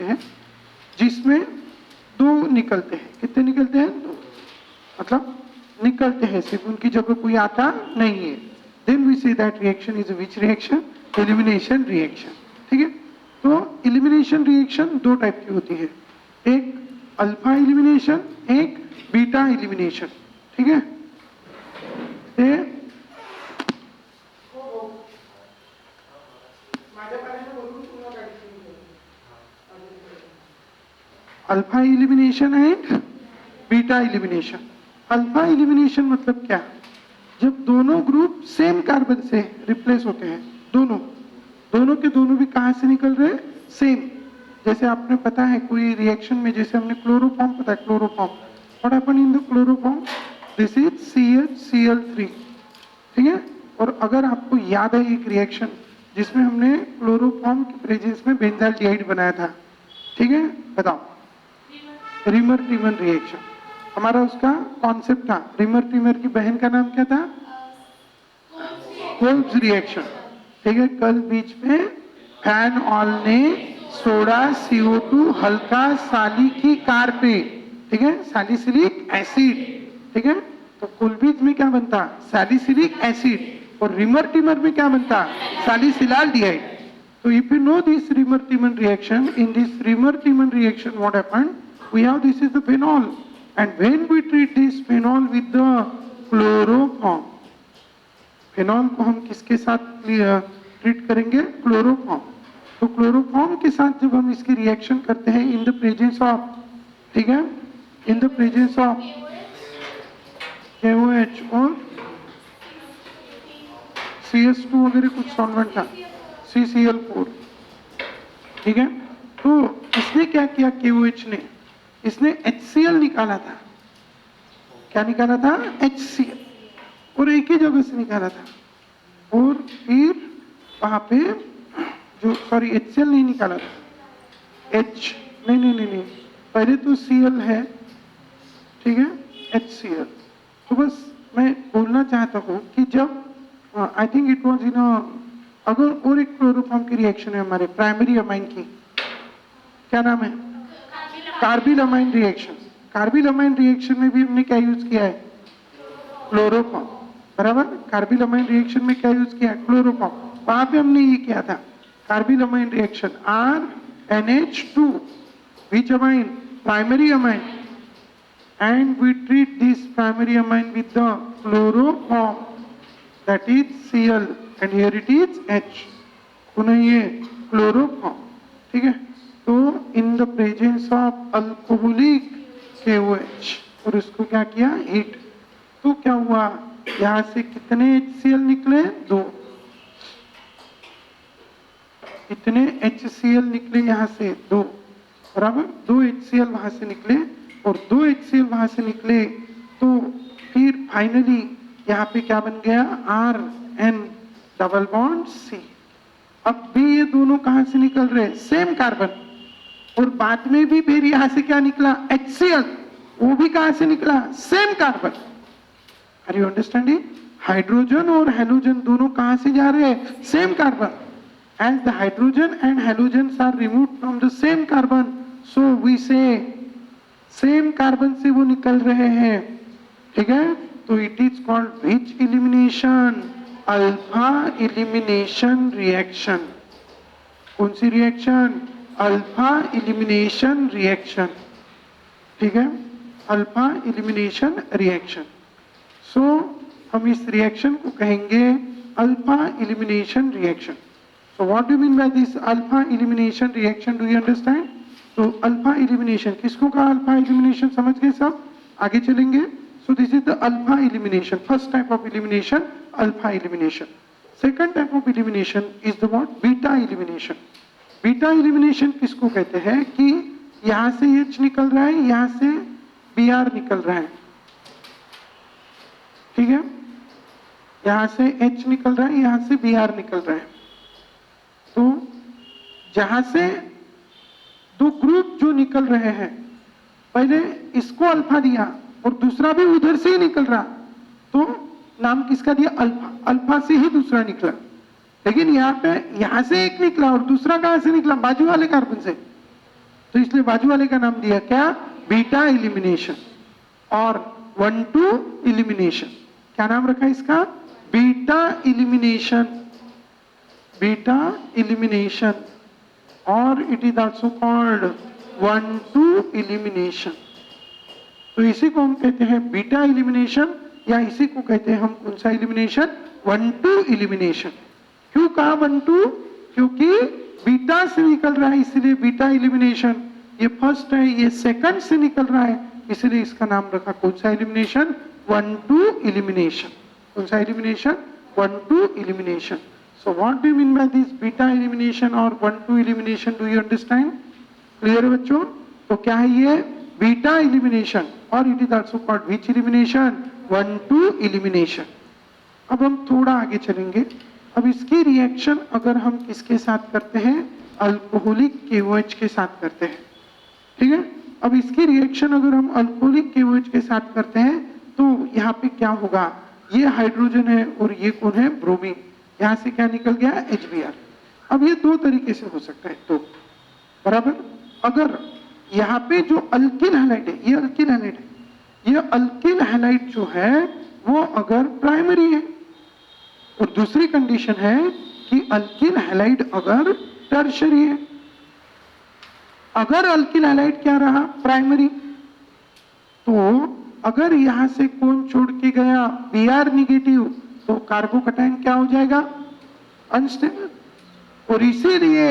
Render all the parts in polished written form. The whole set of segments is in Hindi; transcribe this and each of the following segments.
होते हैं जिसमें दो निकलते हैं। कितने निकलते हैं? दो, मतलब निकलते हैं, सिर्फ उनकी जगह कोई आता नहीं है। Then we say that reaction is which reaction? Elimination reaction. ठीक है, तो एलिमिनेशन रिएक्शन दो टाइप की होती है, एक अल्फा एलिमिनेशन, एक बीटा एलिमिनेशन। ठीक है, alpha elimination and beta elimination. Alpha elimination मतलब क्या? जब दोनों ग्रुप सेम कार्बन से रिप्लेस होते हैं, दोनों के दोनों भी कहां से निकल रहे हैं? सेम। जैसे आपने पता है कोई रिएक्शन में, जैसे हमने क्लोरोफॉर्म पता है, chloroform, what happen in the chloroform? This is CH Cl3। ठीक है, और अगर आपको याद है एक रिएक्शन जिसमें हमने क्लोरोफॉर्म के प्रेजेंस में बेंजाल्डिहाइड बनाया था, ठीक है, बताओ, रिमर टीमन रिएक्शन। हमारा उसका कॉन्सेप्ट था, रिमर टीमर की बहन का नाम क्या था? Kolbe's reaction. ठीक है, कल बीच में फैन ऑल ने सोडा CO2 हल्का सालिकिकार पे, ठीक है, सैलिसिलिक एसिड। ठीक है, तो कोल्बिज में क्या बनता? Salicylic acid. और रिमर टीमर में क्या बनता? सैलिसिलाल्डिहाइड। तो if you know this reamer टीमन reaction, in this reamer टीमन reaction what happened? We have this is the phenol, and when we treat this phenol with the chloroform, phenol को हम किसके साथ ट्रीट करेंगे? क्लोरोफॉर्म। तो क्लोरोफॉर्म के साथ जब हम इसकी रिएक्शन करते हैं इन द प्रेजेंस ऑफ, ठीक है, इन द प्रेजेंस ऑफ KOH और CS2 वगैरह कुछ सॉल्वेंट था, CCl4। ठीक है, तो इसने क्या किया? KOH ने, इसने HCl निकाला था। क्या निकाला था? HCl, और एक ही जगह से निकाला था। और फिर वहां पे जो, सॉरी, HCl नहीं निकाला था, नहीं, पहले तो Cl है, ठीक है, HCl। तो बस मैं बोलना चाहता हूँ कि जब I think it was in अगर और एक क्लोरोफॉर्म की रिएक्शन है हमारे प्राइमरी अमाइन की, क्या नाम है? Carbyl amine reaction. Carbyl amine reaction में भी हमने क्या यूज किया है? क्लोरोफॉर्म, बराबर। कार्बिल अमाइन रिएक्शन में क्या यूज किया है? क्लोरोफॉर्म। वहां पे हमने ये किया था, carbyl amine reaction RNH2, which amine? Primary amine, and we treat this primary amine with the chloroform, that is Cl, and here it is H, पुनः ये क्लोरोफॉर्म। ठीक है, तो इन the presence of alcoholic KOH, और इसको क्या किया? हीट। तो क्या हुआ? यहां से कितने HCl निकले? दो। कितने HCl निकले यहां से? दो, बराबर। दो HCl वहां से निकले और दो HCl वहां से निकले, तो फिर फाइनली यहाँ पे क्या बन गया? RN double bond C। अब भी ये दोनों कहां से निकल रहे? Same carbon. और बाद में भी फिर यहां से क्या निकला? HCl, वो भी कहां से निकला? Same carbon. Are you understanding? Hydrogen और हेलोजन दोनों कहां से जा रहे हैं? Same carbon. As the hydrogen and halogens are removed from the same carbon, so we say same carbon से वो निकल रहे हैं। ठीक है, तो it is called which elimination? Alpha elimination reaction. कौन सी रिएक्शन? Alpha elimination reaction. ठीक है, अल्फा एलिमिनेशन रिएक्शन। सो हम इस रिएक्शन को कहेंगे alpha elimination reaction. So what do you mean by this alpha elimination reaction? Do you understand? तो अल्फा एलिमिनेशन किसको कहा? Alpha elimination. समझ गए सब? आगे चलेंगे। सो this is the alpha elimination, first type of elimination, alpha elimination. Second type of elimination is the what? Beta elimination. Beta elimination किसको कहते हैं? कि यहां से H निकल रहा है, यहां से Br निकल रहा है। ठीक है, यहां से H निकल रहा है, यहां से Br निकल रहा है। तो जहां से दो ग्रुप जो निकल रहे हैं, पहले इसको अल्फा दिया और दूसरा भी उधर से ही निकल रहा, तो नाम किसका दिया? अल्फा। अल्फा से ही दूसरा निकला। लेकिन यहाँ पे यहां से एक निकला और दूसरा कहां से निकला? बाजू वाले कार्बन से। तो इसलिए बाजू वाले का नाम दिया क्या, बीटा एलिमिनेशन। और 1,2 एलिमिनेशन, क्या नाम रखा इसका, बीटा एलिमिनेशन, बीटा एलिमिनेशन, और it is also called 1,2 elimination. तो इसी को हम कहते हैं बीटा एलिमिनेशन, या इसी को कहते हैं हम कौन सा एलिमिनेशन, 1,2 एलिमिनेशन। क्यों कहा 1,2, क्योंकि बीटा से निकल रहा है इसलिए बीटा एलिमिनेशन, ये फर्स्ट है, ये सेकंड से निकल रहा है इसलिए इसका नाम रखा कौन सा एलिमिनेशन, 1,2 एलिमिनेशन। कौन सा elimination, 1,2 elimination. So what do you mean by this beta elimination or 1,2 elimination? Do you understand? Clear है बच्चों? तो क्या है ये बीटा एलिमिनेशन, और it is also called which elimination, 1,2 elimination. अब हम थोड़ा आगे चलेंगे। अब इसकी रिएक्शन अगर हम किसके साथ करते हैं, अल्कोहलिक KOH के साथ करते हैं, ठीक है। अब इसकी रिएक्शन अगर हम अल्कोहलिक KOH के साथ करते हैं तो यहाँ पे क्या होगा, ये हाइड्रोजन है और ये कौन है, ब्रोमीन, यहाँ से क्या निकल गया, HBr। अब ये दो तरीके से हो सकता है, तो बराबर, अगर यहाँ पे जो अल्किल हैलाइड है, ये अल्किल हैलाइड है, ये अल्किल हैलाइड जो है वो अगर प्राइमरी है, और दूसरी कंडीशन है कि अल्किल हैलाइड अगर टर्शरी है। अगर अल्किल हैलाइड क्या रहा, प्राइमरी, तो अगर यहां से कौन छोड़ के गया, Br निगेटिव, तो कार्बोकैटायन क्या हो जाएगा, अनस्टेबल। और इसीलिए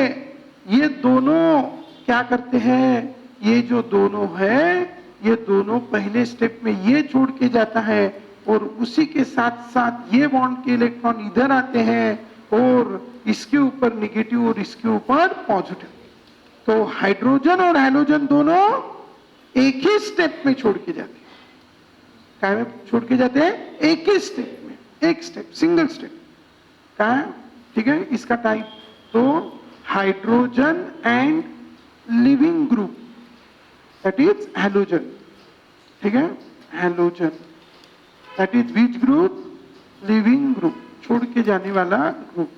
ये दोनों क्या करते हैं, ये जो दोनों है, ये दोनों पहले स्टेप में ये छोड़ के जाता है और उसी के साथ साथ ये बॉन्ड के इलेक्ट्रॉन इधर आते हैं और इसके ऊपर निगेटिव और इसके ऊपर पॉजिटिव। तो हाइड्रोजन और हैलोजन दोनों एक ही स्टेप में छोड़ के जाते हैं। क्या में छोड़ के जाते हैं, एक ही स्टेप में, एक स्टेप, सिंगल स्टेप। क्या है, ठीक है, इसका टाइप, तो hydrogen and leaving group, that is halogen, ठीक है, halogen, that is which group, leaving group, छोड़ के जाने वाला ग्रुप,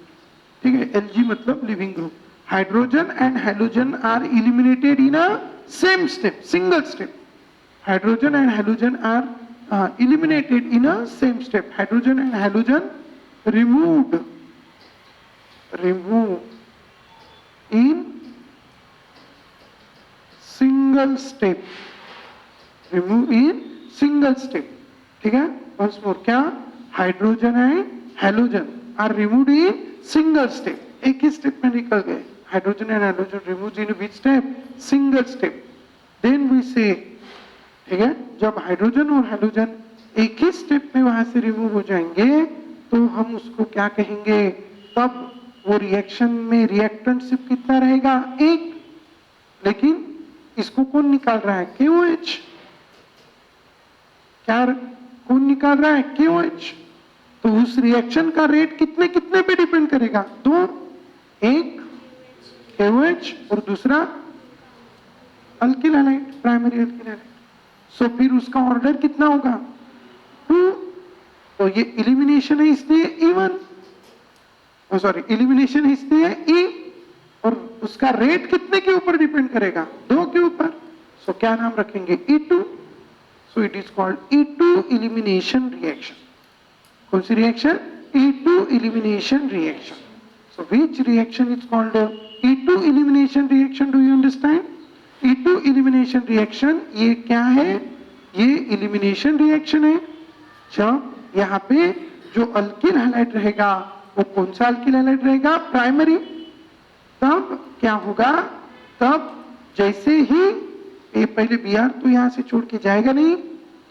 ठीक है। Lg मतलब leaving group. Hydrogen and halogen are eliminated in a same step, single step. Hydrogen and halogen are eliminated in a same step. Hydrogen and halogen removed in single step, remove in single step, ठीक है। once more, क्या, hydrogen and halogen are removed in single step, एक ही स्टेप में निकल गए। Hydrogen and halogen removed in which step, single step. Then we say, ठीक है, जब हाइड्रोजन और हैलोजन एक ही स्टेप में वहां से रिमूव हो जाएंगे तो हम उसको क्या कहेंगे, तब वो रिएक्शन में रिएक्टेंटशिप कितना रहेगा, एक, लेकिन इसको कौन निकाल रहा है, KOH। क्या कौन निकाल रहा है, KOH। तो उस रिएक्शन का रेट कितने कितने पे डिपेंड करेगा, दो, एक KOH और दूसरा alkyl halide, primary alkyl halide. So फिर उसका ऑर्डर कितना होगा, 2। तो ये एलिमिनेशन है इसलिए E1, सॉरी एलिमिनेशन है इसलिए E, और उसका रेट कितने के ऊपर डिपेंड करेगा, 2 के ऊपर। सो क्या नाम रखेंगे, E2। So it is called E2 elimination reaction. कौन सी reaction, E2 elimination reaction. So which reaction is called E2 elimination reaction, do you understand. E2 elimination reaction, ये क्या है, ये एलिमिनेशन रिएक्शन है। जब यहाँ पे जो अल्किल हैलाइड रहेगा वो कौन सा अल्किल हैलाइड रहेगा, प्राइमरी। तब क्या होगा, तब जैसे ही ये पहले Br तो यहाँ से छोड़ के जाएगा नहीं,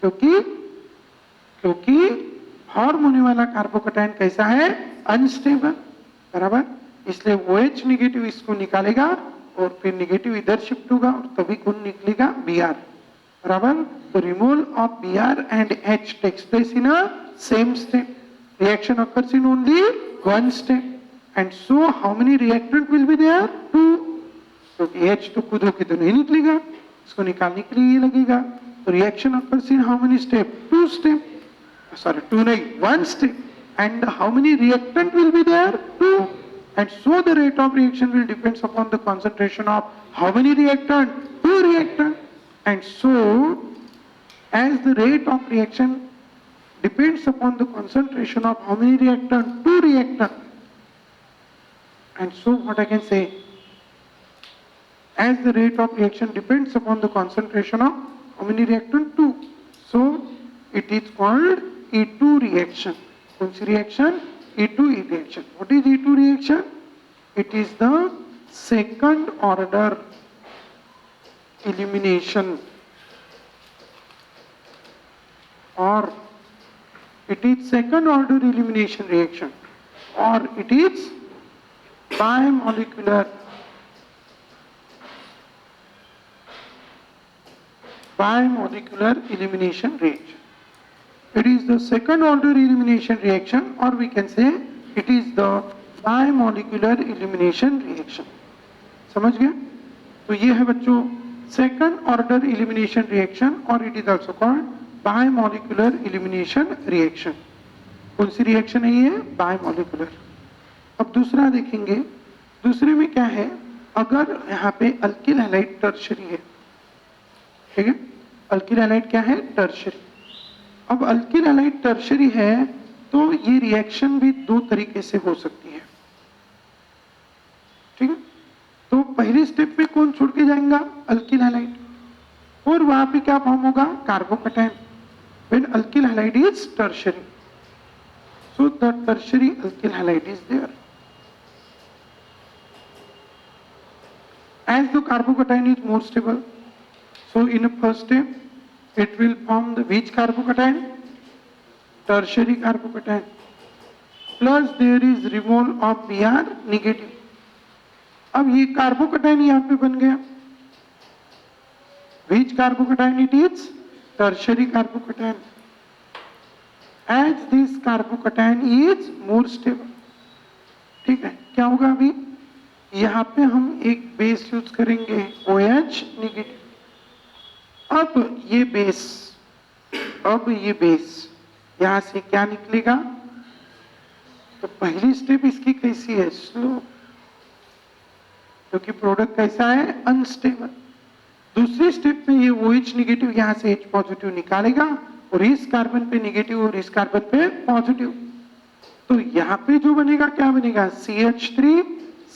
क्योंकि फॉर्म होने वाला कार्बोकैटायन कैसा है, अनस्टेबल, बराबर। इसलिए OH निगेटिव इसको निकालेगा और फिर निगेटिव इधर शिफ्ट होगा और तभी कौन निकलेगा, Br, बराबर। तो removal of Br and H takes place in a same step, reaction occurs in only one step, and so how many reactant will be there, 2। क्योंकि H तो खुद होके तो नहीं निकलेगा, इसको निकालने के लिए ये लगेगा। तो reaction occurs in how many step, 2 step, sorry 2 नहीं, 1 step, and how many reactant will be there, 2, and so the rate of reaction will depends upon the concentration of how many reactant, 2 reactant, and so as the rate of reaction depends upon the concentration of how many reactant? 2 reactant. And so what I can say, as the rate of reaction depends upon the concentration of how many reactant? 2. So it is called E2 reaction. Which reaction? E2 reaction. What is E2 reaction? It is the second order elimination, or it is second order elimination reaction, or it is bimolecular elimination reaction. It is the second order elimination reaction, or we can say it is the bimolecular elimination reaction. समझ गए? तो ये है बच्चों second order elimination reaction, or it is also called bimolecular elimination reaction. कौन सी रिएक्शन है ये? बायोमोलिकुलर. अब दूसरा देखेंगे. दूसरे में क्या है? अगर यहाँ पे अल्किल हैलाइड टर्शरी है, ठीक है, अल्किल हैलाइड क्या है? टर्शरी. अब अल्किल हैलाइड टर्शरी है तो ये रिएक्शन भी दो तरीके से हो सकती है, ठीक है. तो पहले स्टेप में कौन छोड़ के जाएगा? अल्किल हैलाइड, और वहां पे क्या फॉर्म होगा? Carbocation. When alkyl halide is tertiary, so the tertiary alkyl halide is there. As the carbocation is more stable, so in a first step it will form the which carbocation? Tertiary carbocation. Plus there is removal of Br negative. अब ये कार्बोकैटायन यहाँ पे बन गया. Which carbocation it is? Tertiary carbocation. As this carbocation is more stable, ठीक है, क्या होगा? अभी यहाँ पे हम एक बेस यूज करेंगे OH नेगेटिव. अब ये बेस यहाँ से क्या निकलेगा? तो पहली स्टेप इसकी कैसी है? स्लो, क्योंकि प्रोडक्ट कैसा है? अनस्टेबल. दूसरी स्टेप में ये OH नेगेटिव यहाँ से H पॉजिटिव निकालेगा, और इस कार्बन पे नेगेटिव और इस कार्बन पे पॉजिटिव. तो यहाँ पे जो बनेगा क्या बनेगा? CH3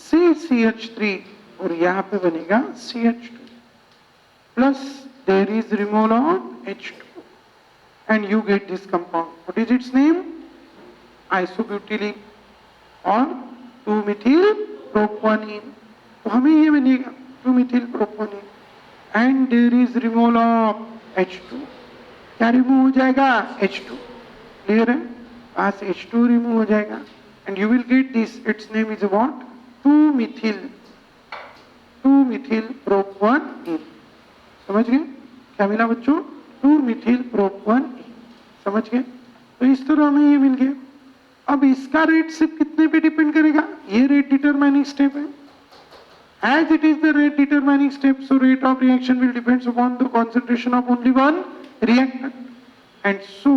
CH3, और यहाँ पे बनेगा CH2 plus there is removal of H2 and you get this compound. What is its name? Isobutylene और 2-methyl प्रोपोनिन. तो हमें ये बनेगा 2-methyl propene and there is removal of H2. क्या रिमूव हो जाएगा? H2. क्लियर है? वहां से H2 रिमूव हो जाएगा and you will get this. It's name is what? 2-methyl प्रोपोनिन. समझ गए? क्या मिला बच्चों? 2-methyl प्रोपोनिन. समझ गए? तो इस तरह हमें ये मिल गया. अब इसका रेट सिर्फ कितने पे डिपेंड करेगा? ये रेट डिटरमाइनिंग स्टेप है. As it is the rate determining step, so rate of reaction will depend upon the concentration of only one reactant, and so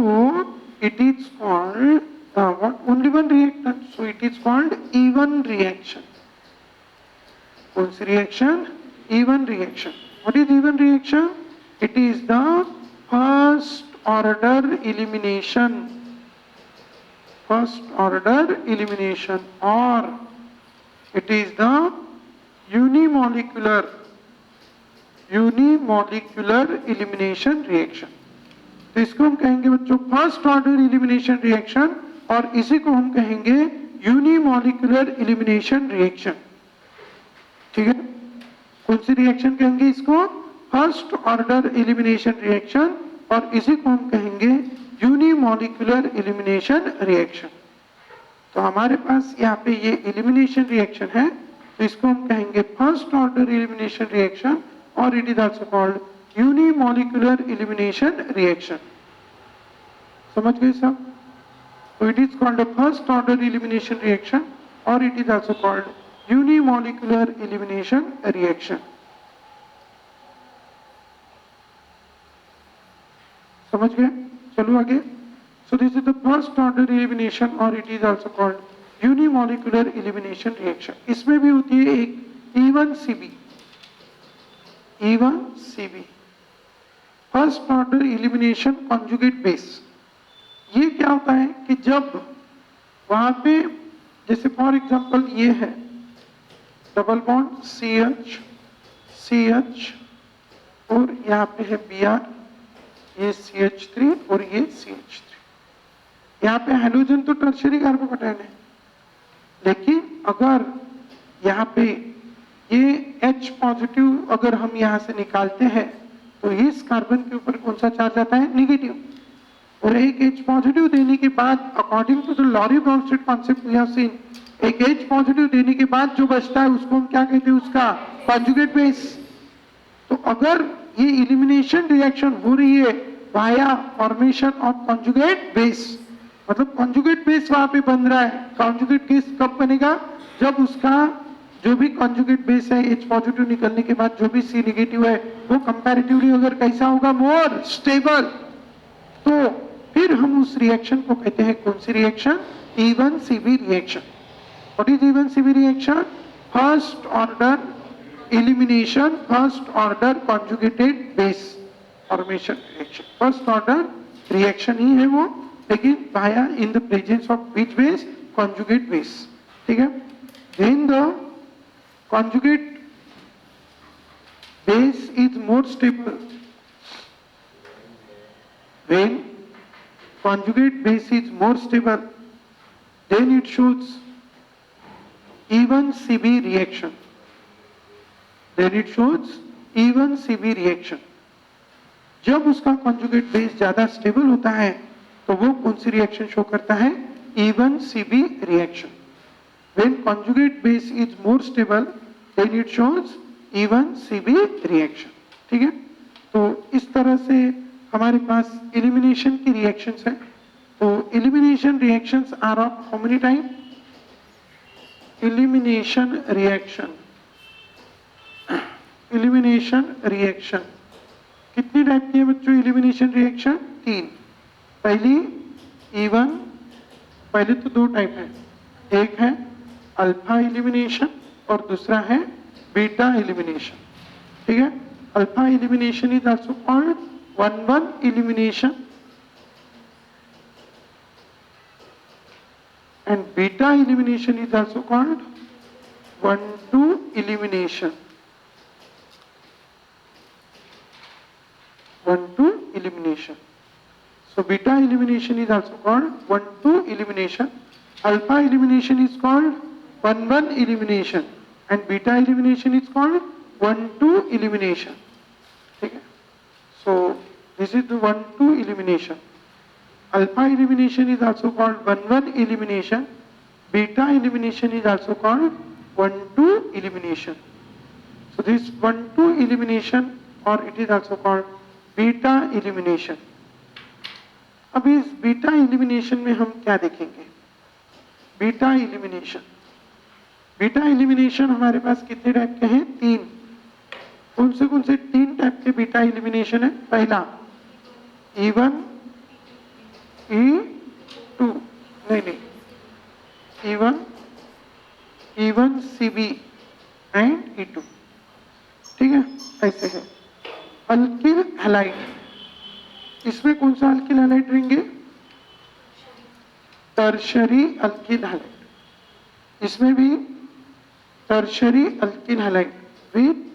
it is called what? Only one reactant, so it is called even reaction. What's reaction? Even reaction. What is even reaction? It is the first order elimination. First order elimination, or it is the unimolecular elimination reaction. तो इसको हम कहेंगे बच्चों फर्स्ट ऑर्डर एलिमिनेशन रिएक्शन, और इसी को हम कहेंगे यूनिमोलिकुलर एलिमिनेशन रिएक्शन. ठीक है? कौन सी रिएक्शन कहेंगे इसको? फर्स्ट ऑर्डर एलिमिनेशन रिएक्शन, और इसी को हम कहेंगे यूनिमोलिकुलर एलिमिनेशन रिएक्शन. तो हमारे पास यहाँ पे ये एलिमिनेशन रिएक्शन है, तो इसको हम कहेंगे फर्स्ट ऑर्डर एलिमिनेशन रिएक्शन, और it is also called unimolecular elimination reaction. समझ गए सब? तो it is called first order elimination reaction, और it is also called unimolecular elimination reaction. समझ गए? चलो आगे. So this is the first order elimination, और it is also called unimolecular elimination reaction. इसमें भी होती है एक E1CB. E1CB, first order elimination conjugate base. ये क्या होता है कि जब वहां पे जैसे फॉर एग्जांपल ये है डबल बॉन्ड CH CH और यहाँ पे है Br, ये CH3 और ये CH3। यहाँ पे हाइड्रोजन तो टर्शियरी कार्बोकैटायन है, लेकिन अगर यहाँ पे ये H पॉजिटिव अगर हम यहाँ से निकालते हैं तो इस कार्बन के ऊपर कौन सा चार्ज आता है? निगेटिव। और एक H पॉजिटिव देने के बाद according to the Lowry Bronsted concept we have seen, एक H पॉजिटिव देने के बाद जो बचता है उसको हम क्या कहते हैं? उसका कॉन्जुगेट बेस। तो अगर ये इलिमिनेशन रिएक्शन हो रही है via formation of conjugate base, मतलब कॉन्जुगेट बेस वहां पे बन रहा है। कॉन्जुगेट बेस कब बनेगा? जब उसका जो भी कॉन्जुगेट बेस है H पॉजिटिव निकलने के बाद जो भी C नेगेटिव है वो कंपैरेटिवली अगर कैसा होगा? More stable. तो फिर हम उस रिएक्शन को कहते हैं कौन सी reaction? E1CB reaction. What is E1CB reaction? First order elimination, first order conjugated base formation reaction. First order reaction ही है वो, लेकिन via in the presence of which base? Conjugate base. ठीक है। Then the conjugate base is more stable. When conjugate base is more stable, then it shows E1CB reaction. Then it shows E1CB reaction. जब उसका conjugate base ज्यादा stable होता है तो वो कौन सी reaction show करता है? E1CB reaction. When conjugate base is more stable, then it shows E1CB reaction. ठीक है। तो इस तरह से हमारे पास एलिमिनेशन की रिएक्शंस है। तो elimination reactions are of how many type? Elimination reaction कितनी टाइप की है बच्चों? Elimination reaction 3। पहली E1, पहले तो 2 टाइप है, एक है अल्फा एलिमिनेशन और दूसरा है बीटा एलिमिनेशन। ठीक है। Alpha elimination is also called 1-1 elimination and beta elimination is also called 1-2 elimination. 1-2 elimination. So beta elimination is also called 1-2 elimination. Alpha elimination is called 1-1 elimination and beta elimination is called 1-2 elimination. ठीक है। So this is the 1-2 elimination. Alpha elimination is also called 1-1 elimination. Beta elimination is also called 1-2 elimination. So this 1-2 elimination or it is also called beta elimination. अब इस beta elimination में हम क्या देखेंगे? Beta elimination हमारे पास कितने टाइप के हैं? 3। कौन से 3 टाइप के बीटा एलिमिनेशन है? पहला E1, E2, नहीं, E1CB एंड E2। ठीक है। ऐसे है। अल्किल हैलाइड, इसमें कौन सा अल्किल हैलाइड रहेंगे? Tertiary alkyl halide. इसमें भी tertiary alkyl halide with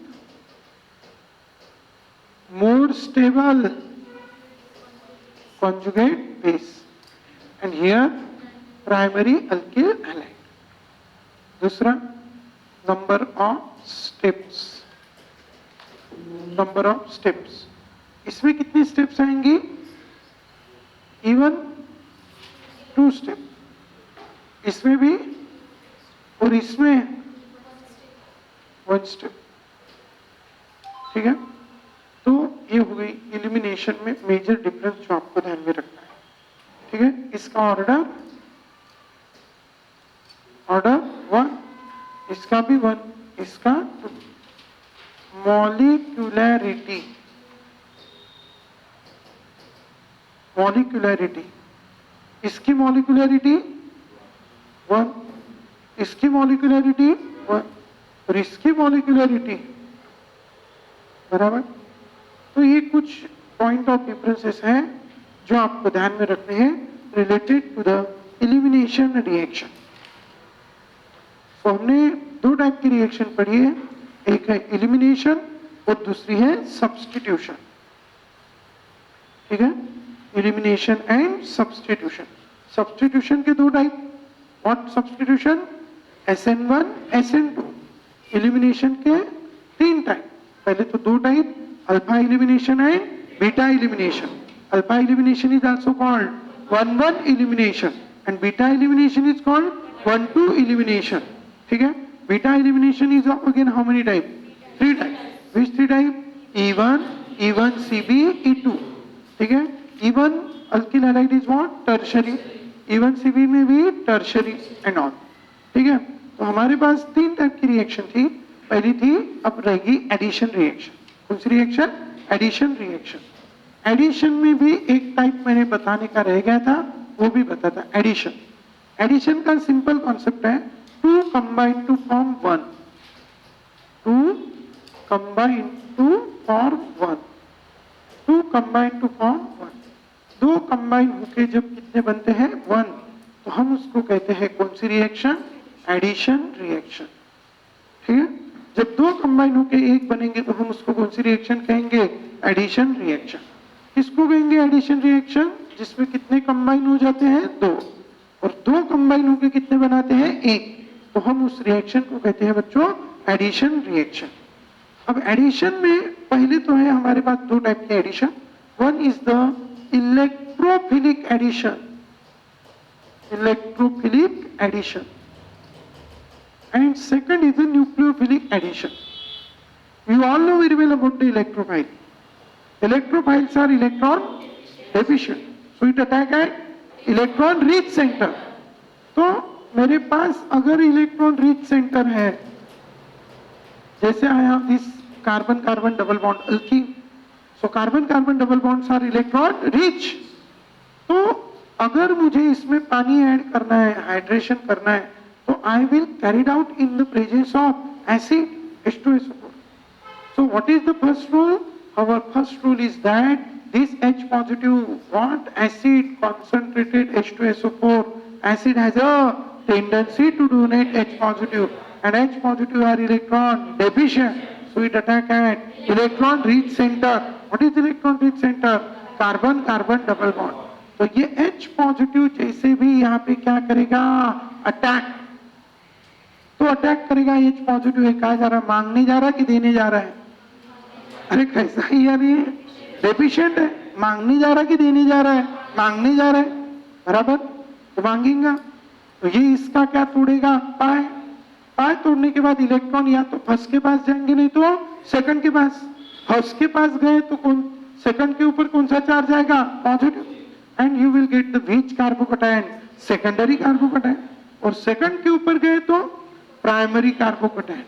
more stable conjugate base and here primary alkyl halide. दूसरा number of steps, इसमें कितनी steps आएंगी? even 2 step, इसमें भी और इसमें 1 step। ठीक है। तो ये हो गई एलिमिनेशन में मेजर डिफरेंस जो आपको ध्यान में रखना है। ठीक है। इसका ऑर्डर 1, इसका भी 1, इसका 2। मॉलिक्यूलैरिटी, इसकी मॉलिक्यूलैरिटी 1, इसकी मॉलिक्यूलैरिटी 1 और इसकी मॉलिक्यूलैरिटी बराबर। तो ये कुछ पॉइंट ऑफ डिफरेंसेस हैं जो आपको ध्यान में रखने हैं related to the elimination reaction. तो हमने दो टाइप की रिएक्शन पढ़ी है, एक है एलिमिनेशन और दूसरी है सब्स्टिट्यूशन। ठीक है, एलिमिनेशन एंड सब्स्टिट्यूशन। सब्स्टिट्यूशन के दो type, what substitution, SN1 SN2। Elimination के तीन टाइप, पहले तो दो type, alpha elimination and beta elimination. Alpha elimination is also called 1-1 elimination and beta elimination is called 1-2 elimination. ठीक है, beta elimination is again how many type, three type. Which three type, E1 E1CB E2। ठीक है, E1 alkyl halide is what, tertiary, E1CB में भी टर्शरी एंड ऑल। ठीक है, तो हमारे पास तीन टाइप की रिएक्शन थी, पहली थी, अब रहेगी एडिशन रिएक्शन। कौन सी रिएक्शन, एडिशन रिएक्शन। एडिशन में भी एक टाइप मैंने बताने का रह गया था, वो भी बताता। एडिशन, एडिशन का सिंपल कॉन्सेप्ट है two combine to form one, two combine to form one, two combine to form one. दो कंबाइन होके जब कितने बनते हैं, वन, तो हम उसको कहते हैं कौन सी रिएक्शन, एडिशन रिएक्शन। ठीक है, जब दो कंबाइन होके एक बनेंगे तो हम उसको कौन सी रिएक्शन कहेंगे, एडिशन रिएक्शन। किसको कहेंगे एडिशन रिएक्शन, जिसमें कितने कंबाइन हो जाते हैं, दो, और दो कंबाइन होके कितने बनाते हैं, एक, तो हम उस रिएक्शन को कहते हैं बच्चों एडिशन रिएक्शन। अब एडिशन में पहले तो है हमारे पास दो टाइप के addition, one is the electrophilic addition, electrophilic addition, and second is the nucleophilic addition. You all know very well about the electrophile. Electrophiles are electron deficient, so it attack at electron rich center. तो मेरे पास अगर इलेक्ट्रॉन रिच सेंटर है, जैसे I have this carbon carbon double bond alkene, so carbon carbon double bonds are electron rich. तो अगर मुझे इसमें पानी ऐड करना है, हाइड्रेशन करना है, so I will carry it out in the presence of acid H2SO4. So what is the first rule? Our first rule is that this H positive, what acid concentrated H2SO4, acid has a tendency to donate H positive, and H positive are electron deficient, so it attack at electron rich center. What is electron rich center? Carbon carbon double bond. तो ये H positive जैसे भी यहाँ पे क्या करेगा, अटैक, तो अटैक करेगा। H पॉजिटिव है, कहा जा रहा है, मांगने जा रहा है कि देने जा रहा है, अरे कैसा ही यार, ये डेफिशिएंट है, मांगने जा रहा है कि देने जा रहा है, मांगने जा रहा है, बराबर, तो मांगेगा, तो ये इसका क्या तोड़ेगा, पाए, पाए तोड़ने के बाद इलेक्ट्रॉन या तो फर्स्ट के पास जाएंगे, नहीं तो सेकंड के पास। फर्स्ट के पास गए तो कौन, सेकंड के ऊपर कौन सा चार्ज आएगा, positive, and you will get the which carbocation, secondary carbocation. और सेकंड के ऊपर गए तो primary carbocation.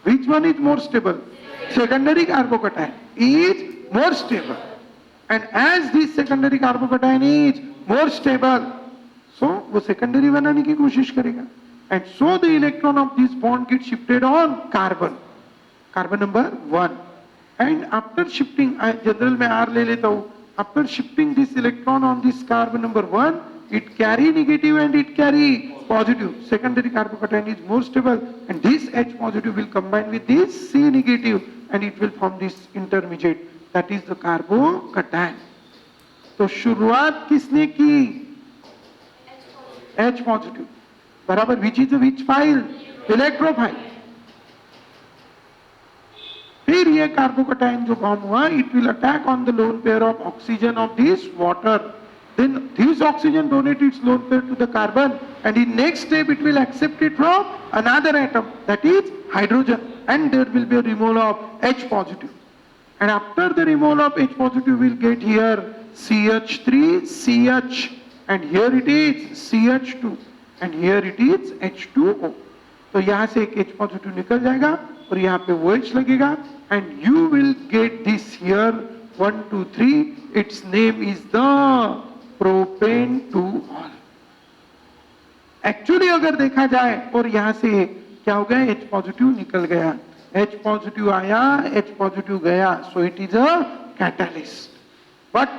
Which one is more stable? Secondary carbocation is more stable, and as this secondary carbocation is more stable, so वो secondary बनाने की कोशिश करेगा, and so the electron of this bond gets shifted on carbon, carbon number 1, and after shifting, general में R ले लेता हूँ, after shifting this electron on this carbon number 1, it carry negative and it carry positive. Secondary carbocation is more stable, and this H positive will combine with this C negative, and it will form this intermediate, that is the carbocation. तो शुरुआत किसने की, H positive, बराबर, which is which file, electrophile। फिर ये कार्बोकैटायन जो फॉर्म हुआ, it will attack on the lone pair of oxygen of this water. Then this oxygen donate its lone pair to the carbon, and in next step it will accept it from another atom, that is hydrogen, and there will be a removal of H positive. And after the removal of H positive, we will get here CH3, CH, and here it is CH2, and here it is H2O. तो यहाँ से एक H positive निकल जाएगा और यहाँ पे OH लगेगा, and you will get this here 1, 2, 3. Its name is the propane 2-ऑल। एक्चुअली अगर देखा जाए और यहां से क्या हो गया, H पॉजिटिव निकल गया, H पॉजिटिव आया, H पॉजिटिव गया, so it is a catalyst. But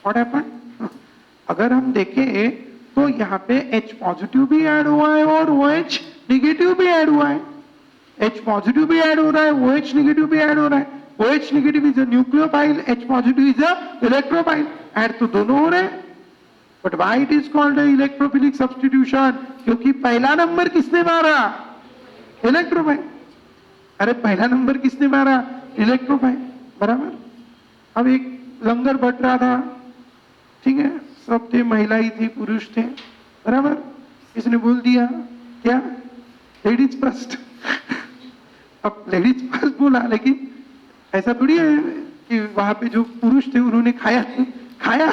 what happened? अगर हम देखें तो यहाँ पे H पॉजिटिव भी ऐड हुआ है और OH निगेटिव भी ऐड हुआ है. H पॉजिटिव भी ऐड हो रहा है, OH निगेटिव भी ऐड हो रहा है. OH negative is a nucleophile, H positive is a electrophile. Add तो दोनों हो रहे हैं. But why it is called electrophilic substitution? क्योंकि पहला नंबर किसने मारा? इलेक्ट्रोफाइल. अरे पहला नंबर किसने मारा? इलेक्ट्रोफाइल. बराबर. अब एक लंगर बट रहा था, ठीक है, सब थे, महिला ही थी, पुरुष थे, बराबर. किसने बोल दिया क्या? Ladies first. अब लेडीज फर्स्ट बोला, लेकिन ऐसा थोड़ी है कि वहां पे जो पुरुष थे उन्होंने खाया खाया,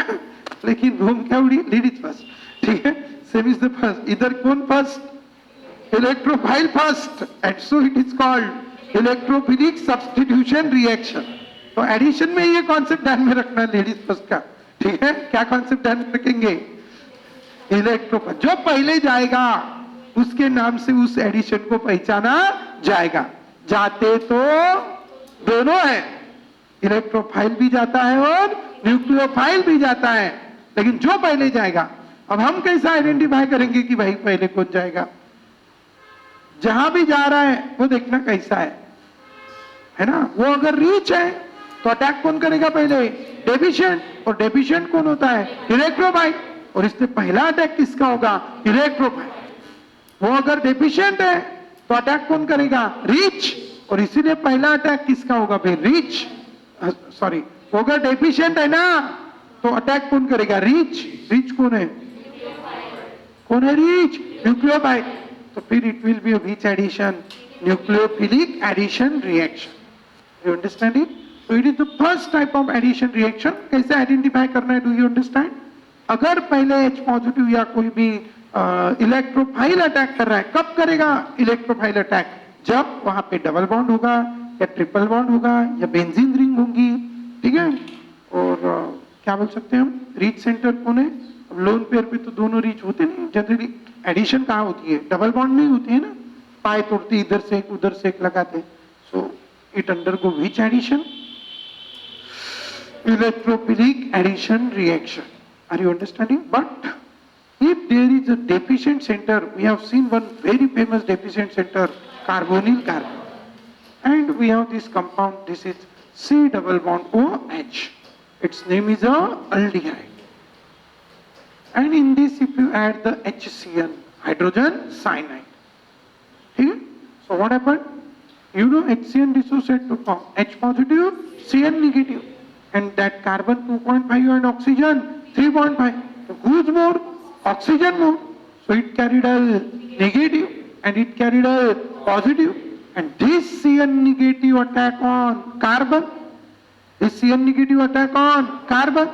लेकिन घूम क्या उड़ी? Ladies first. ठीक है, सेम इज द फर्स्ट. इधर कौन first? Electrophile first, and so it is called electrophilic substitution reaction. तो एडिशन में ये कॉन्सेप्ट ध्यान में रखना लेडीज फर्स्ट का. ठीक है, क्या कॉन्सेप्ट ध्यान में रखेंगे? इलेक्ट्रोफाइल जो पहले जाएगा उसके नाम से उस एडिशन को पहचाना जाएगा. जाते तो दोनों है, इलेक्ट्रोफाइल भी जाता है और न्यूक्लियोफाइल भी जाता है, लेकिन जो पहले जाएगा. अब हम कैसे आइडेंटिफाई करेंगे कि भाई पहले कौन जाएगा? जहां भी जा रहा है वो देखना कैसा है ना. वो अगर रीच है तो अटैक कौन करेगा पहले? डेफिशिएंट. और डेफिशिएंट कौन होता है? इलेक्ट्रोफाइल. और इससे पहला अटैक किसका होगा? इलेक्ट्रोफाइल. वो अगर डेफिशिएंट है तो अटैक कौन करेगा? रीच. और इसीलिए पहला अटैक किसका होगा भाई? रीच. सॉरी, वो अगर डेफिशिएंट है ना तो अटैक कौन करेगा? रीच. रीच कौन है? कौन है रीच? न्यूक्लियोफाइल. तो फिर it will be which addition? Nucleophilic addition reaction. You understand it? So it is the first type of addition reaction. कैसे आइडेंटिफाई करना है? Do you understand? अगर पहले H पॉजिटिव या कोई भी इलेक्ट्रोफाइल अटैक कर रहा है, कब करेगा इलेक्ट्रोफाइल अटैक? जब वहां पे डबल बॉन्ड होगा या ट्रिपल बॉन्ड होगा या बेंजीन रिंग होगी. ठीक है, और क्या बोल सकते हैं हम? रीच सेंटर कौन है? अब लोन पेयर पे तो दोनों रीच होते नहीं. जनरली एडिशन कहाँ होती है? डबल बॉन्ड नहीं होती है ना. पाए तोड़ते इधर से एक उधर से एक लगाते. So it undergo which addition? Electrophilic addition reaction. Are you understanding? But if there is a deficient center, we have seen one very famous deficient center, carbonyl carbon, and we have this compound. This is C double bond OH. Its name is a aldehyde. And in this, if you add the HCl, hydrogen cyanide. Okay? So what happened? You know HCl dissociate to form H positive, Cl negative. And that carbon 2.5 and oxygen 3.5. So who's more? Oxygen more. So it carried a negative and it carried a positive. And this Cn negative attack on carbon, this Cn negative attack on carbon,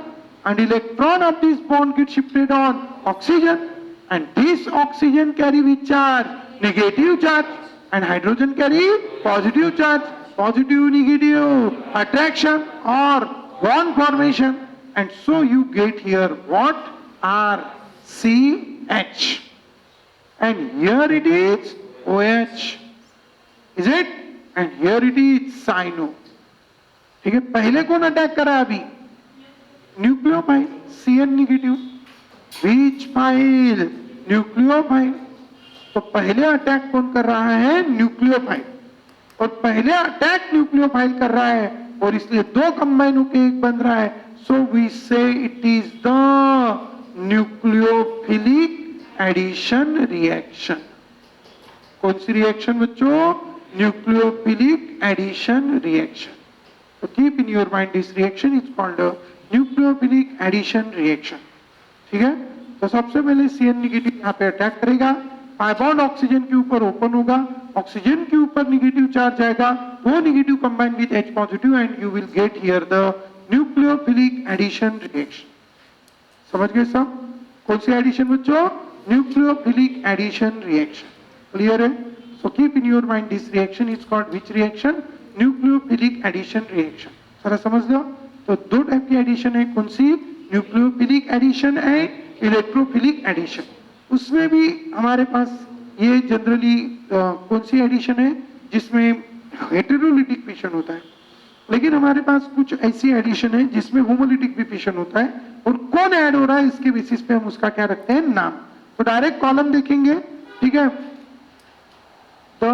and electron of this bond get shifted on oxygen. And this oxygen carry which charge? Negative charge. And hydrogen carry positive charge. Positive negative attraction or bond formation, and so you get here what? RCH, and here it is OH, is it? And here it is cyano. ठीक है, पहले कौन अटैक करा? अभी nucleophile. Cn negative. Which file? Nucleophile. तो पहले अटैक कौन कर रहा है? न्यूक्लियोफाइल. और पहले अटैक न्यूक्लियोफाइल कर रहा है, और इसलिए दो कंबाइन होकर एक बन रहा है. So we say it is the nucleophilic addition reaction. कौन सी रिएक्शन बच्चों? Nucleophilic addition reaction. तो keep in your mind this reaction is called nucleophilic addition reaction. ठीक है, तो सबसे पहले Cn नेगेटिव यहाँ पे अटैक करेगा. पाई बॉन्ड ऑक्सीजन के ऊपर ओपन होगा, ऑक्सीजन के ऊपर नेगेटिव चार्ज आएगा, वो negative combine with H positive, and you will get here the nucleophilic addition reaction. समझ गए सब? कौन सी एडिशन बच्चों? Nucleophilic addition reaction. क्लियर है? So keep in your mind this reaction is called which reaction? Nucleophilic addition reaction. सारा समझ लो. तो दो टाइप की एडिशन है. कौन सी? Nucleophilic addition and electrophilic addition. उसमें भी हमारे पास ये जनरली कौन सी एडिशन है जिसमें हेटेरोलिटिक फिशन होता है। लेकिन हमारे पास कुछ ऐसी एडिशन है जिसमें होमोलिटिक भी फिशन होता है, और कौन ऐड हो रहा है इसके बेसिस पे हम उसका क्या रखते हैं, नाम। तो डायरेक्ट कॉलम देखेंगे, ठीक है। द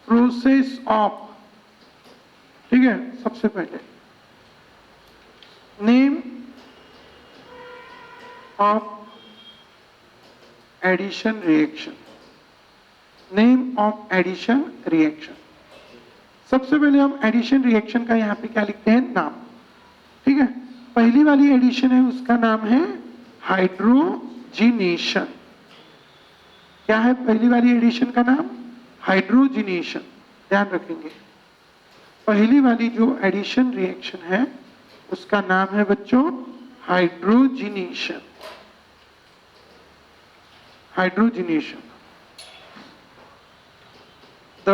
प्रोसेस ऑफ, ठीक है, सबसे पहले name of addition reaction, name of addition reaction. सबसे पहले हम एडिशन रिएक्शन का यहां पे क्या लिखते हैं, नाम, ठीक है। पहली वाली एडिशन है उसका नाम है हाइड्रोजिनेशन। क्या है पहली वाली एडिशन का नाम, हाइड्रोजिनेशन। ध्यान रखेंगे, पहली वाली जो एडिशन रिएक्शन है उसका नाम है बच्चों hydrogenation, hydrogenation. The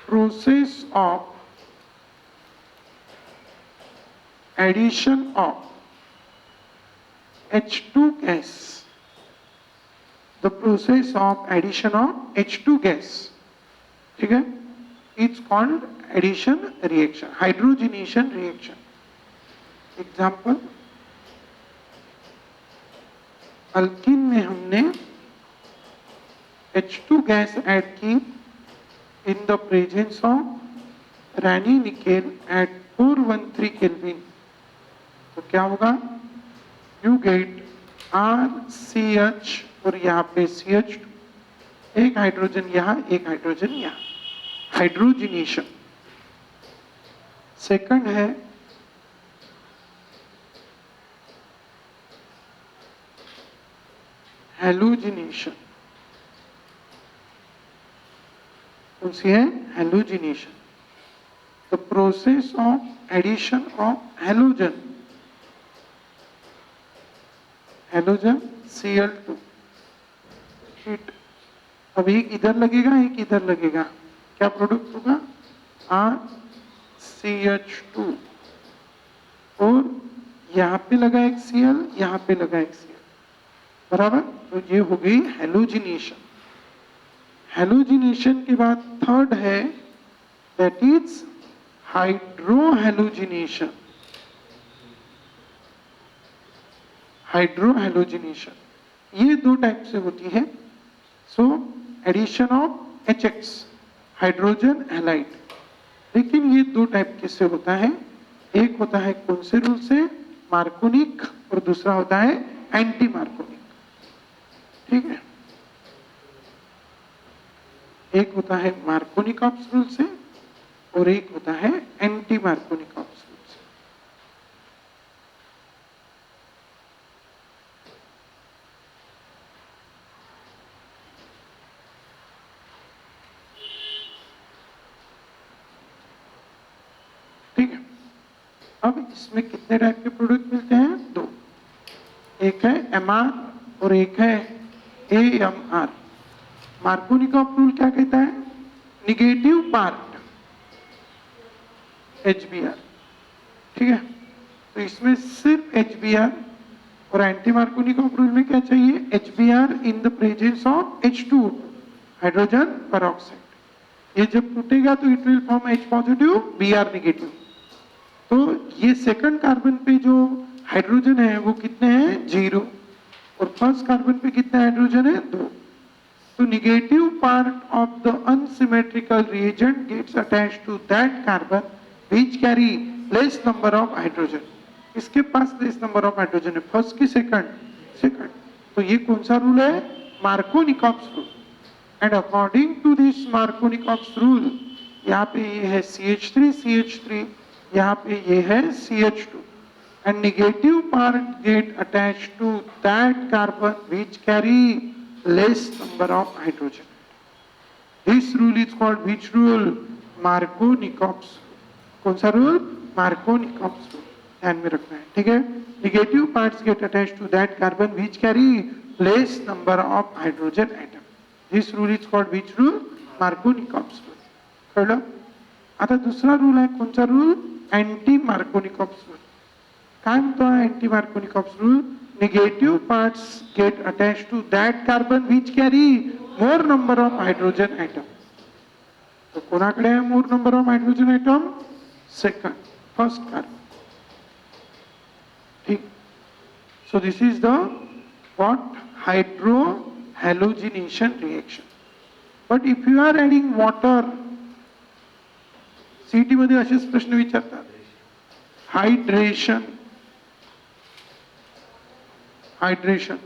process of addition of H2 gas, the process of addition of H2 gas, ठीक है, it's called addition reaction, hydrogenation reaction. Example, alkyne में हमने H2 गैस ऐड की in the presence of Raney nickel at 413 Kelvin, तो क्या होगा, यू गेट RCH और यहाँ पे CH2, एक हाइड्रोजन यहाँ एक हाइड्रोजन यहाँ, हाइड्रोजिनेशन। सेकंड है हेलोजिनेशन, कौन सी है, halogenation. The process of addition of halogen, halogen Cl2 heat. अब एक इधर लगेगा एक इधर लगेगा, क्या प्रोडक्ट होगा, RCH2, और यहाँ पे लगा एक Cl, यहाँ पे लगा एक Cl, बराबर। तो ये हो गई हेलोजिनेशन। हेलोजिनेशन के बाद थर्ड है दैट इज हाइड्रोहेलोजिनेशन, हाइड्रोहेलोजिनेशन। ये दो टाइप से होती है। So addition of HX, hydrogen halide. लेकिन ये दो टाइप किससे होता है, एक होता है कौन से रूल से, मार्कोनिक, और दूसरा होता है एंटी मार्कोनिक, ठीक है। एक होता है मार्कोनिक ऑप्स रूल से और एक होता है एंटी मार्कोनिक ऑप्स रूल से। ठीक है, अब इसमें कितने टाइप के प्रोडक्ट मिलते हैं, दो, एक है MR और एक है AMR। मार्कोनिक ऑफ रूल क्या कहता है, निगेटिव पार्ट HBr, ठीक है। तो इसमें सिर्फ HBr, और एंटी मार्कोनिक ऑफ रूल में क्या चाहिए, HBr in the presence of H2, hydrogen peroxide. ये जब टूटेगा तो it will form H positive Br negative. तो ये सेकंड कार्बन पे जो हाइड्रोजन है वो कितने हैं, 0, और फर्स्ट कार्बन पे कितने हाइड्रोजन है, 2। तो negative part of the unsymmetrical reagent gets attached to that carbon which carry less number of hydrogen. इसके पास less number of hydrogen है, फर्स्ट की सेकंड। तो ये कौन सा रूल है, Markovnikov's rule. And according to this Markovnikov's rule, यहाँ पे ये है CH3, यहाँ पे ये है CH2, and negative part get attached to that carbon which carry less number of hydrogen. This rule is called which rule, Markovnikov's rule। कौन सा रूल, Markovnikov's rule, ध्यान में रखना है, ठीक है। Negative parts get attached to that carbon which carry less number of hydrogen atom. This rule is called which rule, Markovnikov's rule। कळलं। आता दूसरा रूल है कौन सा रूल, एंटी मार्कोनिकॉप्स रूल। काय म्हणतो हा anti Markovnikov's rule, negative parts get attached to that carbon which carry more number of hydrogen atom. तो कोणाकडे आहे more number of hydrogen atom? Second, first carbon. ठीक. So this is the what hydrohalogenation reaction. But if you are adding water, सीटी मध्ये असेच प्रश्न विचारतात. Hydration, hydration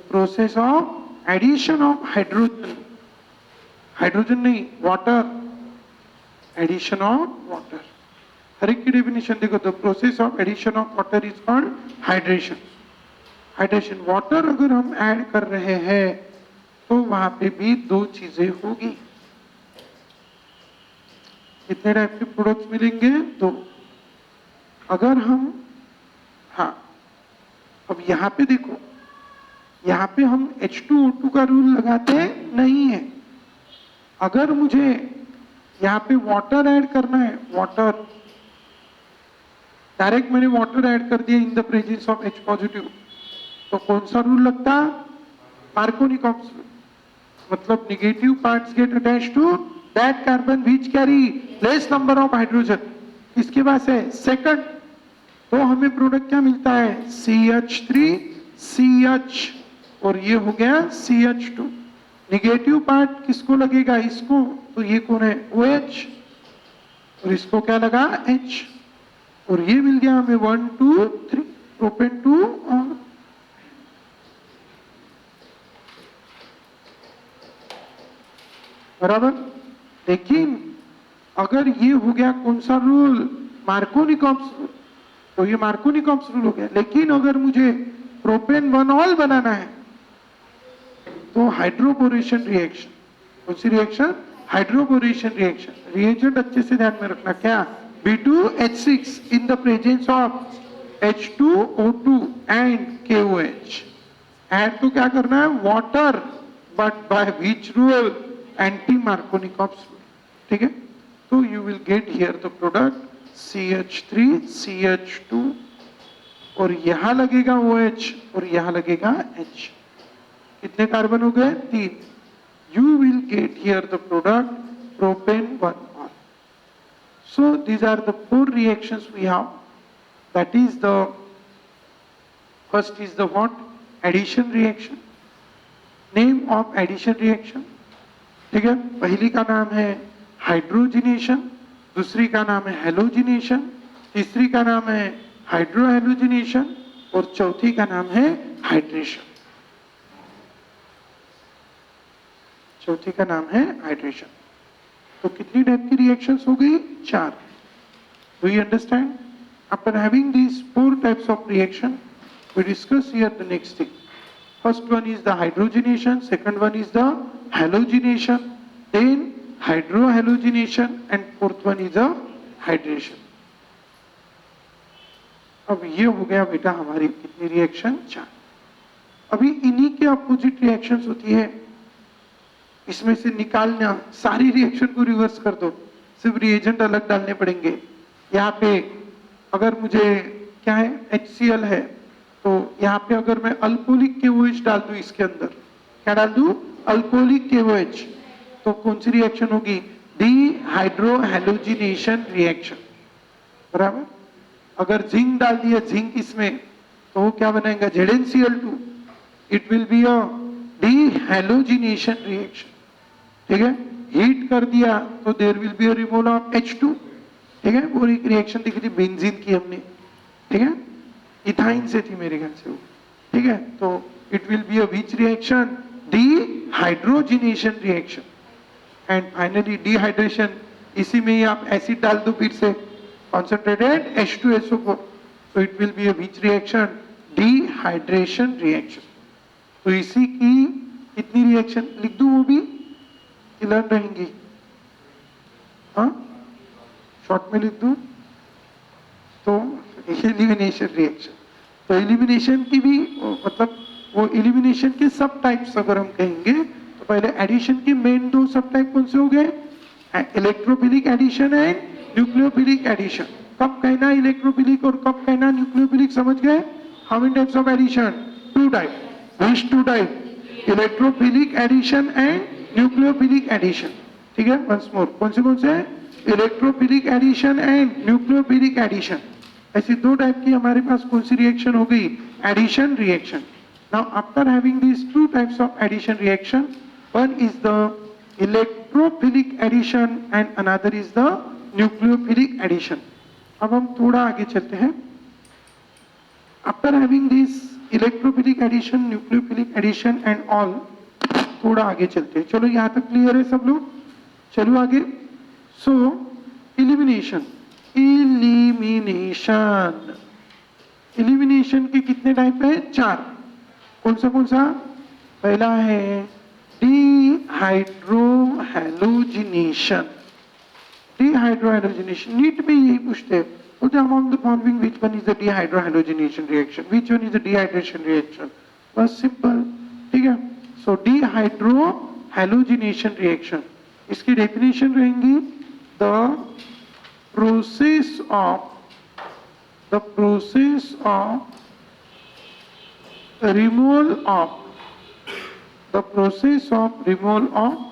process of addition of hydrogen, hydrogen नहीं वाटर, एडिशन ऑफ वाटर. हर एक की डेफिनेशन देखो तो process of addition of water is called hydration. Hydration, water अगर हम ऐड कर रहे हैं तो वहां पे भी दो चीजें होगी. कितने टाइप के प्रोडक्ट्स मिलेंगे? दो. अगर हम, हाँ, अब यहां पे देखो, यहां पे हम H2O2 का रूल लगाते नहीं है. अगर मुझे यहां पे वाटर ऐड करना है, वाटर डायरेक्ट मैंने वाटर ऐड कर दिया in the presence of H positive, तो कौन सा रूल लगता? Markovnikov's rule. मतलब negative parts get attached to that carbon which carry less number of hydrogen. किसके पास है? सेकंड. तो हमें प्रोडक्ट क्या मिलता है? CH3CH, और ये हो गया CH2. नेगेटिव पार्ट किसको लगेगा? इसको. तो ये कौन है? OH, और इसको क्या लगा? H, और ये मिल गया हमें 1 2 3 प्रोपेन 2 और बराबर. लेकिन अगर ये हो गया कौन सा रूल? मार्कोनिकॉम्स रूल. तो ये मार्कोनिकॉम्स रूल हो गया. लेकिन अगर मुझे प्रोपेन 1 ऑल बनाना है तो हाइड्रोपोरेशन रिएक्शन. कौन सी रिएक्शन? Hydroboration reaction. रिएजेंट अच्छे से ध्यान में रखना. क्या? B2H6 in the presence of H2O2 and KOH. Add तो क्या करना है? Water, but by which rule? Anti Markovnikov's rule. ठीक है. तो you will get here the product CH3CH2, और यहां लगेगा OH और यहां लगेगा H. कितने कार्बन हो गए? 3. You will get here the product propane 1 all. So these are the 4 reactions we have. That is the first is the what? Addition reaction. Name of addition reaction. ठीक है. पहली का नाम है हाइड्रोजिनेशन, दूसरी का नाम है हेलोजिनेशन, तीसरी का नाम है हाइड्रोहेलोजिनेशन, और चौथी का नाम है हाइड्रेशन. चौथी का नाम है हाइड्रेशन. तो कितनी टाइप की रिएक्शंस हो गई? 4. Do you understand? After having these 4 types of reaction, we discuss here the next thing. First one is the hydrogenation, second one is the halogenation, then hydrohalogenation, and fourth one is the hydration. अब ये हो गया बेटा हमारी कितनी रिएक्शन? 4. अभी इन्हीं के अपोजिट रिएक्शंस होती है. इसमें से निकालना, सारी रिएक्शन को रिवर्स कर दो, सिर्फ रिएजेंट अलग डालने पड़ेंगे. यहाँ पे अगर मुझे क्या है? HCl है, तो यहाँ पे अगर मैं अल्कोहलिक KOH डाल दूं इसके अंदर, क्या डाल दूं? अल्कोहलिक KOH, तो कौन सी रिएक्शन होगी? डिहाइड्रोहैलोजिनेशन रिएक्शन. बराबर. अगर जिंक डाल दिया, जिंक इसमें, तो वो क्या बनाएगा? ZnCl2. It will be a dehalogenation reaction. ठीक है. हीट कर दिया तो there will be a removal of H2. ठीक है. वो एक रिएक्शन देखी थी बेंजीन की हमने. ठीक है. इथाइन से थी मेरे ख्याल से वो. ठीक है. तो it will be a which reaction? Dehydrogenation reaction. And finally dehydration, इसी में ही आप एसिड डाल दो फिर से, concentrated H2SO4. so it will be a which reaction? Dehydration reaction. तो इसी की कितनी रिएक्शन लिख दूं? वो भी लर्न रहेंगी. हाँ, शॉर्ट में लिख दूं तो एलिमिनेशन रिएक्शन. तो एलिमिनेशन की भी मतलब वो एलिमिनेशन के सब टाइप्स अगर हम कहेंगे तो पहले एडिशन के मेन 2 सब टाइप कौन से हो गए? Electrophilic addition and nucleophilic addition. कब कहना इलेक्ट्रोफिलिक और कब कहना न्यूक्लियोफिलिक? समझ गए? How many types of addition? 2 type. Which 2 type? Electrophilic addition and nucleophilic addition. ठीक है, वंस मोर, कौन से electrophilic addition and nucleophilic addition. ऐसी दो टाइप की हमारे पास कौन सी रिएक्शन हो गई, addition reaction. Now after having these two types of addition reaction, one is the electrophilic addition and another is the nucleophilic addition। अब हम थोड़ा आगे चलते हैं। After having this electrophilic addition, nucleophilic addition and all, थोड़ा आगे चलते हैं। चलो यहाँ तक क्लियर है सब लोग, चलो आगे। सो इलिमिनेशन, इलिमिनेशन के कितने टाइप है, 4। कौन सा? पहला है डिहाइड्रोहैलोजिनेशन। डिहाइड्रोहैलोजिनेशन नीट में यही पूछते हैं, among the following which one is the dehydrohalogenation reaction, which one is the dehydration reaction, बस सिंपल। ठीक है, सो डिहाइड्रोहैलोजिनेशन रिएक्शन, इसकी डेफिनेशन रहेंगी the process of removal of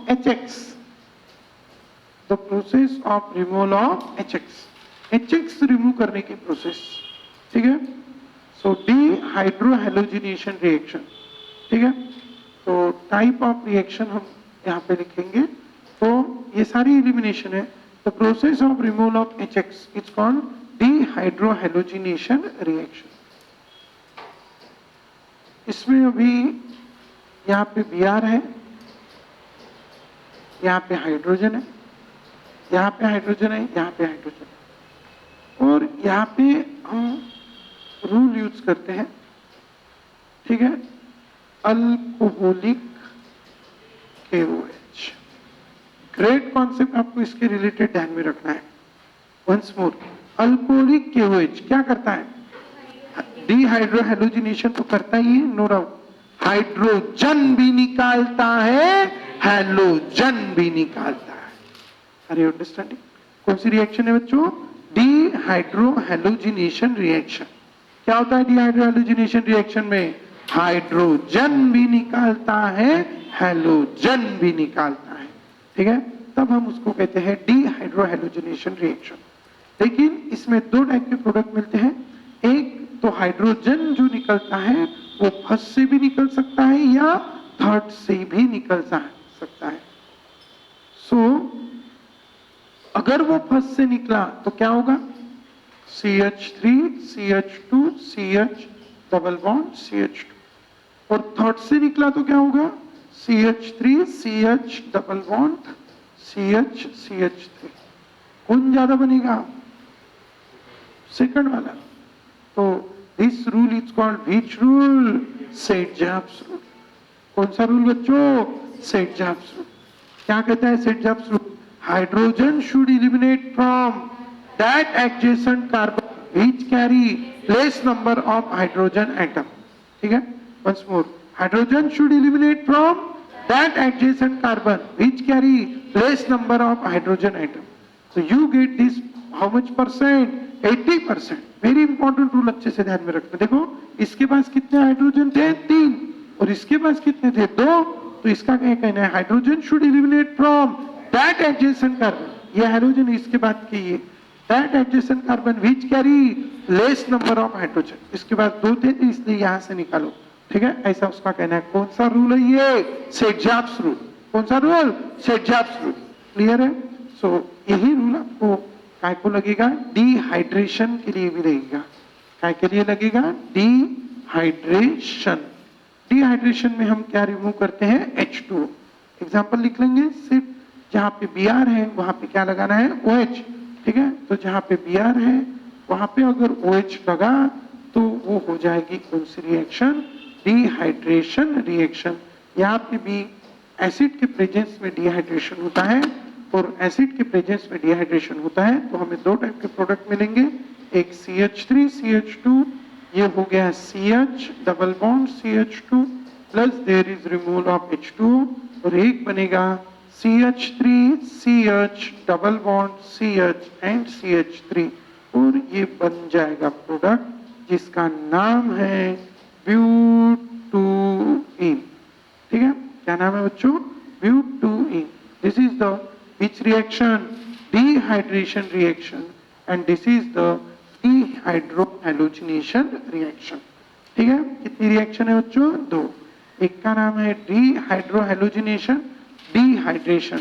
HX, the process of removal of HX remove करने की प्रोसेस। ठीक है, सो डिहाइड्रोहैलोजिनेशन रिएक्शन। ठीक है, तो टाइप ऑफ रिएक्शन हम यहाँ पे लिखेंगे। तो ये सारी एलिमिनेशन है। The process of removal of HX is called dehydrohalogenation reaction. इसमें अभी यहाँ पे Br है, यहाँ पे हाइड्रोजन है, यहाँ पे हाइड्रोजन है, यहाँ पे हाइड्रोजन है, और यहाँ पे हम रूल यूज करते हैं। ठीक है, अल्कोहलिक KOH। ग्रेट कॉन्सेप्ट आपको इसके रिलेटेड ध्यान में रखना है। वंस मोर, अल्कोहलिक KOH क्या करता है, डिहाइड्रोहैलोजिनेशन तो करता ही है, नो डाउट, हाइड्रोजन भी निकालता है, हैलोजन भी निकालता है। Are you understanding? कौन सी रिएक्शन है बच्चों, डिहाइड्रोहैलोजिनेशन रिएक्शन। क्या होता है डिहाइड्रोहैलोजिनेशन रिएक्शन में, हाइड्रोजन भी निकालता है, हैलोजन भी निकालता है। ठीक है, तब हम उसको कहते हैं डिहाइड्रोहैलोजिनेशन रिएक्शन। लेकिन इसमें दो टाइप के प्रोडक्ट मिलते हैं। एक तो हाइड्रोजन जो निकलता है वो फर्स्ट से भी निकल सकता है या थर्ड से भी निकल सकता है। सो अगर वो फर्स्ट से निकला तो क्या होगा, CH3 CH2 CH double bond CH2, और थर्ड से निकला तो क्या होगा, CH3 CH double bond CH CH3। कौन ज्यादा बनेगा, सेकंड वाला। तो this rule is called which rule, Saytzeff's rule. कौन सा रूल बच्चों, सेट-जॉब्स रूल। क्या कहता है Saytzeff's rule, hydrogen should eliminate from that adjacent carbon which carry less number of hydrogen atom. ठीक है, once more, hydrogen should eliminate from that adjacent carbon which carry less number of hydrogen atom. So you get this how much percent, 80%। Very important rule, अच्छे से ध्यान में रखना। देखो इसके पास कितने हाइड्रोजन थे, 3, और इसके पास कितने थे, 2। तो इसका क्या कहना है, hydrogen should eliminate from that adjacent carbon, ये हाइड्रोजन इसके बाद की ये that adjacent carbon which carry less number of hydrogen. इसके बाद 2 थे तो इसलिए यहां से निकालो। ठीक है, ऐसा उसका कहना है। कौन सा रूल है ये, सेट-जॉब्स रूल। कौन सा रूल, सेट-जॉब्स रूल। क्लियर है? सो यही रूल आपको काय को लगेगा, डिहाइड्रेशन के लिए भी लगेगा। काय के लिए लगेगा, डिहाइड्रेशन। डिहाइड्रेशन में हम क्या रिमूव करते हैं, H2। एग्जाम्पल लिख लेंगे, सिर्फ जहां पे Br है वहां पे क्या लगाना है, OH। ठीक है, तो जहां पे Br है वहां पे अगर OH लगा तो वो हो जाएगी कौन सी रिएक्शन, डिहाइड्रेशन रिएक्शन। यहाँ पे भी एसिड के प्रेजेंस में डिहाइड्रेशन होता है और एसिड के प्रेजेंस में डिहाइड्रेशन होता है। तो हमें 2 टाइप के प्रोडक्ट मिलेंगे, एक CH3 CH2, ये हो गया CH double bond CH2 plus there is removal of H2, और एक बनेगा CH3 CH double bond CH and CH3, और ये बन जाएगा प्रोडक्ट जिसका नाम है ब्यूटूइन। ठीक है, क्या नाम है बच्चों? Butyne. This is the which reaction? Dehydration reaction, and this is the dehydrohalogenation reaction. ठीक है, कितनी रिएक्शन है बच्चों? दो। एक का नाम है डिहाइड्रोहैलोजिनेशन, डिहाइड्रेशन।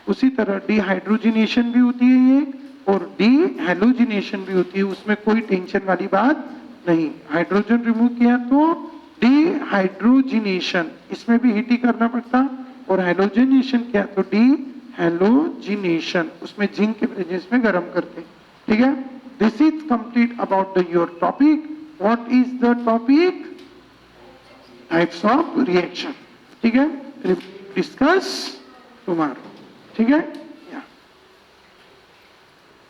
उसी तरह डिहाइड्रोजिनेशन भी होती है ये, और डिहैलोजिनेशन भी होती है, उसमें कोई टेंशन वाली बात नहीं। हाइड्रोजन रिमूव किया तो डिहाइड्रोजिनेशन, इसमें भी हीट ही करना पड़ता, और हैलोजिनेशन किया तो डिहैलोजिनेशन, उसमें जिंक के प्रेजेंस में गर्म करते। ठीक है, this is complete about the your topic. What is the topic? Types of reaction. ठीक है, डिस्कस टुमारो। ठीक है।